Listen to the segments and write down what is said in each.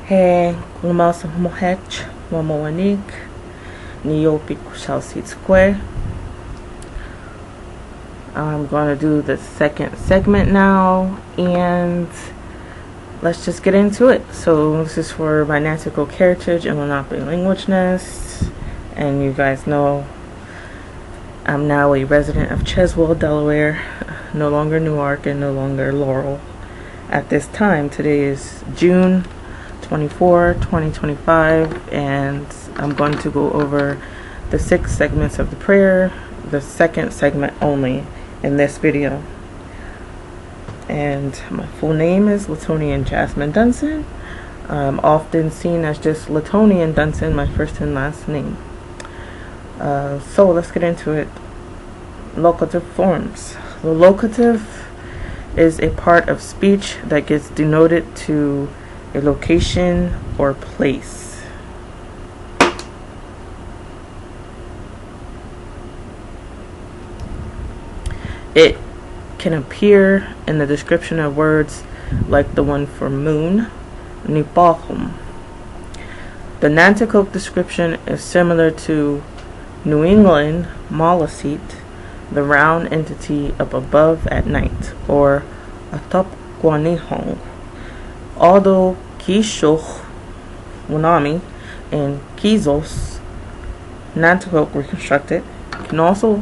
Hey, lumasa mohech, wamoanik, niopi kushalsit square. I'm going to do the second segment now, and let's just get into it. So this is for my Nanticoke heritage and Lenape languageness, and you guys know I'm now a resident of Cheswell, Delaware, no longer Newark and no longer Laurel. At this time, today is June 24, 2025, and I'm going to go over the 6 segments of the prayer, the second segment only in this video. And my full name is Latonian Ms.Dunson. I'm often seen as just Latonian Dunson, my first and last name. So let's get into it. Locative forms. The locative is a part of speech that gets denoted to a location or place. It can appear in the description of words like the one for moon, nipahum. The Nanticoke description is similar to New England maliseet, the round entity up above at night, or atop guanihong. Although Kishoch, Wanami, and Kizos, Nanticoke reconstructed, can also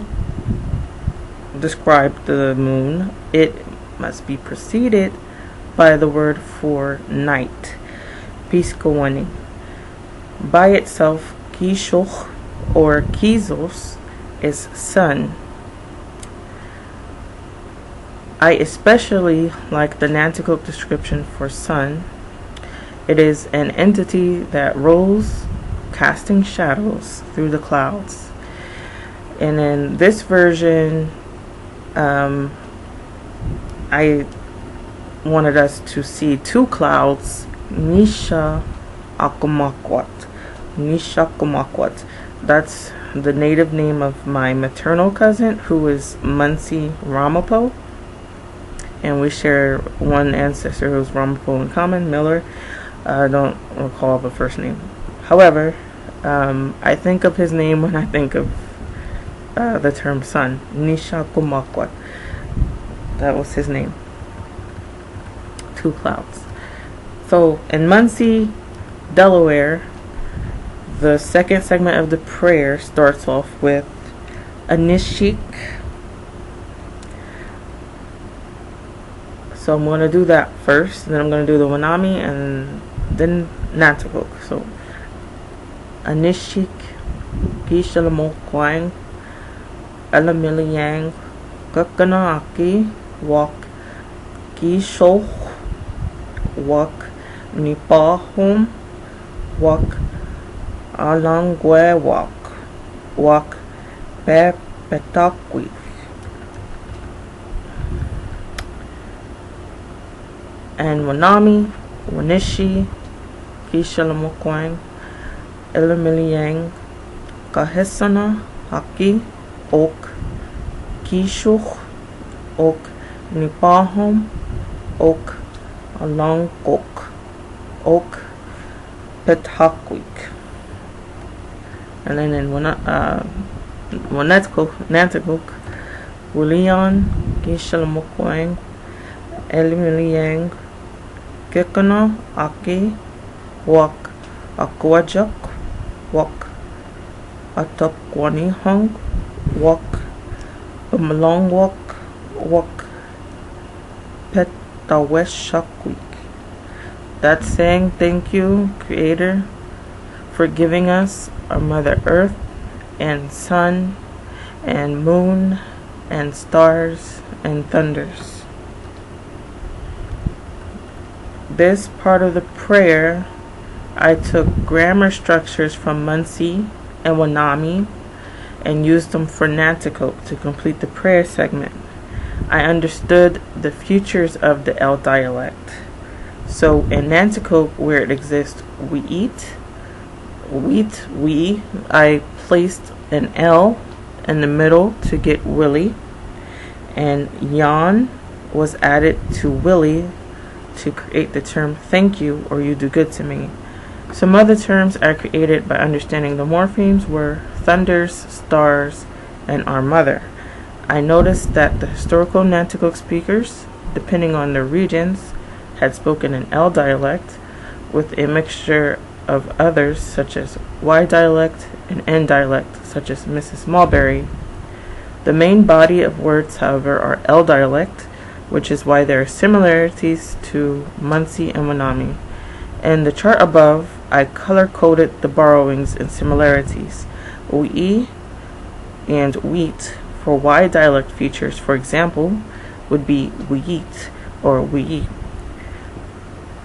describe the moon, it must be preceded by the word for night, Piskowani. By itself, Kishoch or Kizos is sun. I especially like the Nanticoke description for sun. It is an entity that rolls, casting shadows through the clouds. And in this version, I wanted us to see 2 clouds, Nisha Akumakwat. Nisha Akumakwat. That's the native name of my maternal cousin, who is Muncie Ramapo. And we share one ancestor who's Ramapo in common, Miller. I don't recall the first name. However, I think of his name when I think of the term sun. Nisha Kumakwat. That was his name. 2 clouds. So in Muncie, Delaware, the second segment of the prayer starts off with Anishik. So I'm going to do that first, then I'm going to do the Wanami, and then Nanticoke. So Anishik, Gishalamokwang, Elamiliang, Kakanaaki, Wak, Gishoch, Wak, Nipahum, Wak, Alangwe Wak, Pepetakwi. And Wanami, Wanishi, Kishalamokwang, Elamiliang, Kahisana, Haki, Ok, Kishuch, Ok, Nipahum, Ok, Alangkok, Ok, Petakwik. And then in Nanticoke, Willian, Kishalamokwang, Elamiliang, Kekana, Aki, Wak, Akwajak, Wak, Atapwanihong, Wak, Umalongwak, Wak, Petaweshakwik. That's saying thank you, Creator, for giving us our Mother Earth and sun and moon and stars and thunders. This part of the prayer, I took grammar structures from Muncie and Wanami and used them for Nanticoke to complete the prayer segment. I understood the futures of the L dialect. So in Nanticoke, where it exists, we eat, I placed an L in the middle to get Willie, and Yan was added to Willie to create the term thank you or you do good to me. Some other terms I created by understanding the morphemes were thunders, stars, and our mother. I noticed that the historical Nanticoke speakers, depending on their regions, had spoken an L dialect with a mixture of others such as Y dialect and N dialect such as Mrs. Mulberry. The main body of words, however, are L dialect, which is why there are similarities to Muncie and Wanami. In the chart above, I color-coded the borrowings and similarities. We and wheat for Y dialect features, for example, would be wheat or we.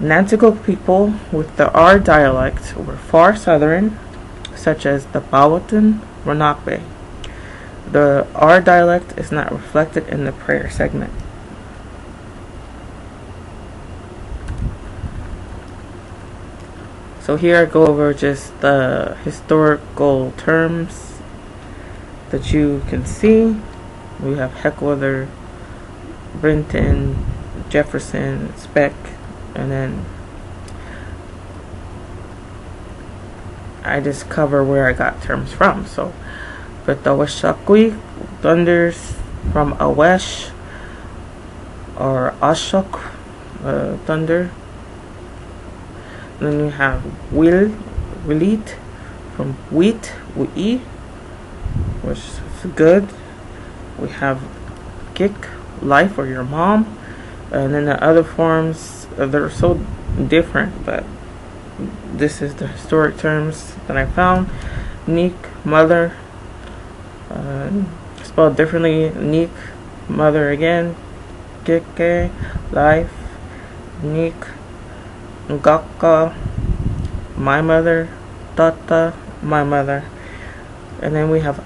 Nanticoke people with the R dialect were far southern, such as the Powhatan, Lenape. The R dialect is not reflected in the prayer segment. So here I go over just the historical terms that you can see. We have Heckler, Brinton, Jefferson, Speck, and then I just cover where I got terms from. So, Betawashakwi, thunders from Awesh or Ashok, thunder. Then you have Wilit from wheat, we, which is good. We have Kick, life or your mom. And then the other forms, they're so different, but this is the historic terms that I found. Neek, mother, spelled differently. Neek, mother again. Kike, life. Neek, Ngaka, my mother. Tata, my mother. And then we have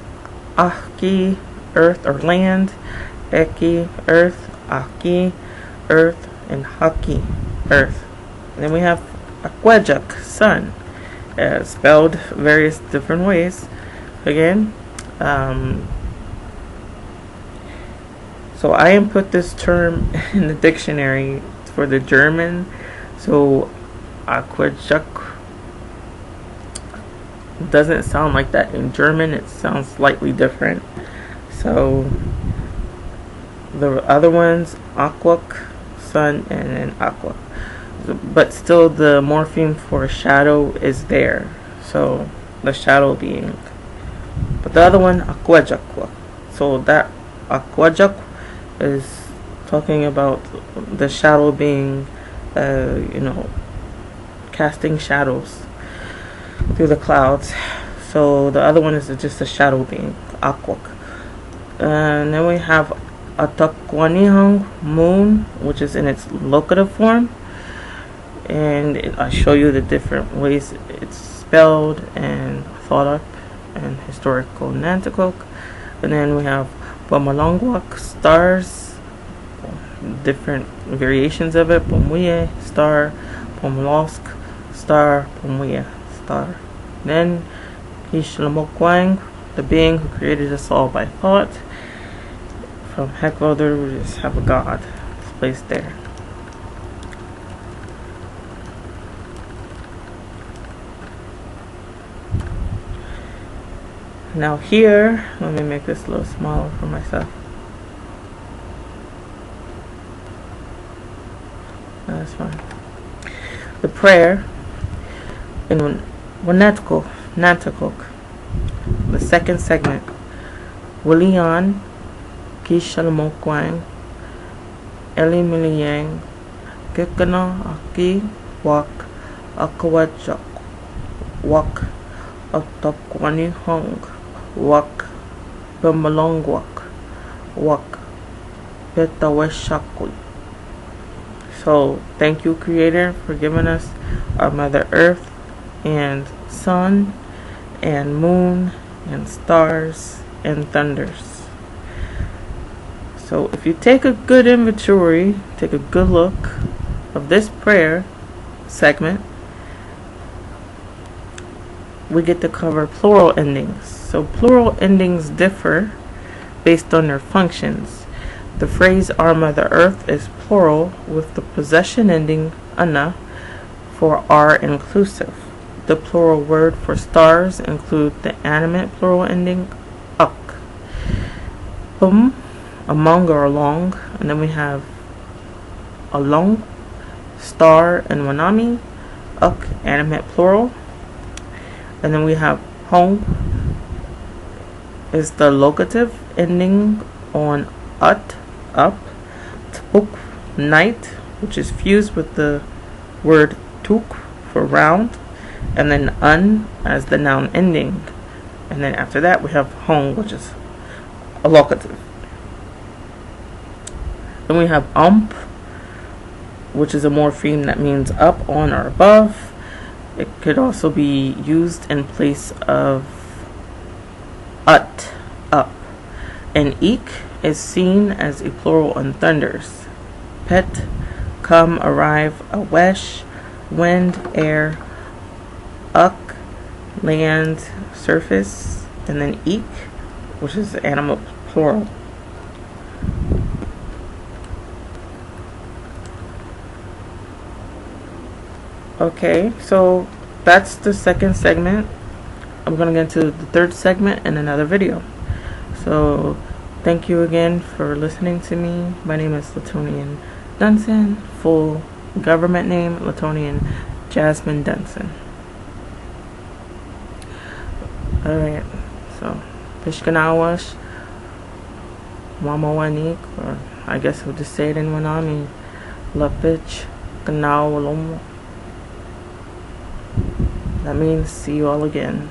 Aki, earth or land. Eki, earth. Aki, earth, and Haki, earth. And then we have Aqueduct, sun, spelled various different ways. Again, so I input this term in the dictionary for the German. So Aqueduct doesn't sound like that in German. It sounds slightly different. So the other ones, aquak, sun, and then aqua, but still the morpheme for shadow is there, so the shadow being, but the other one, aqueduct. So that aqueduct is talking about the shadow being casting shadows through the clouds. So the other one is just a shadow being, aquak. And then we have Atakwanihang, moon, which is in its locative form, and I show you the different ways it's spelled and thought up in historical Nanticoke. And then we have Pamalongwak, stars, different variations of it. Pomuye, star. Pomolosk, star. Pomuye, star. Then Ishalamokwang, the being who created us all by thought. From Heckler, we just have a God placed there. Now here, let me make this a little smaller for myself. That's fine. The prayer in Nanticoke, the second segment. Willian Kishalmokwang, Eli Miliyang, Kikana Aki, Wak, Akawajak, Wak, Atakwani Hong, Wak, Bamalongwak, Wak, Petaweshakwi. So, thank you, Creator, for giving us our Mother Earth and Sun and Moon and stars and thunders. So if you take a good inventory, take a good look of this prayer segment, we get to cover plural endings. So plural endings differ based on their functions. The phrase "Our Mother Earth" is plural with the possession ending "ana" for "our" inclusive. The plural word for stars include the animate plural ending "uk." Among or along, and then we have along, star, and wanami. Uk, animate plural. And then we have home is the locative ending on ut, up. Tpuk, night, which is fused with the word tuk for round, and then un as the noun ending. And then after that we have home, which is a locative. Then we have which is a morpheme that means up, on, or above. It could also be used in place of ut, up. And eek is seen as a plural on thunders. Pet, come, arrive, awesh, wind, air, uk, land, surface, and then eek, which is animal plural. Okay, so that's the second segment. I'm going to get into the third segment in another video. So thank you again for listening to me. My name is Latonian Dunson, full government name Latonian Jasmine Dunson. Alright, so Pishkanawash Mamawanik, or I guess we'll just say it in Wanami, Lapich Kanawalomo. That means see you all again.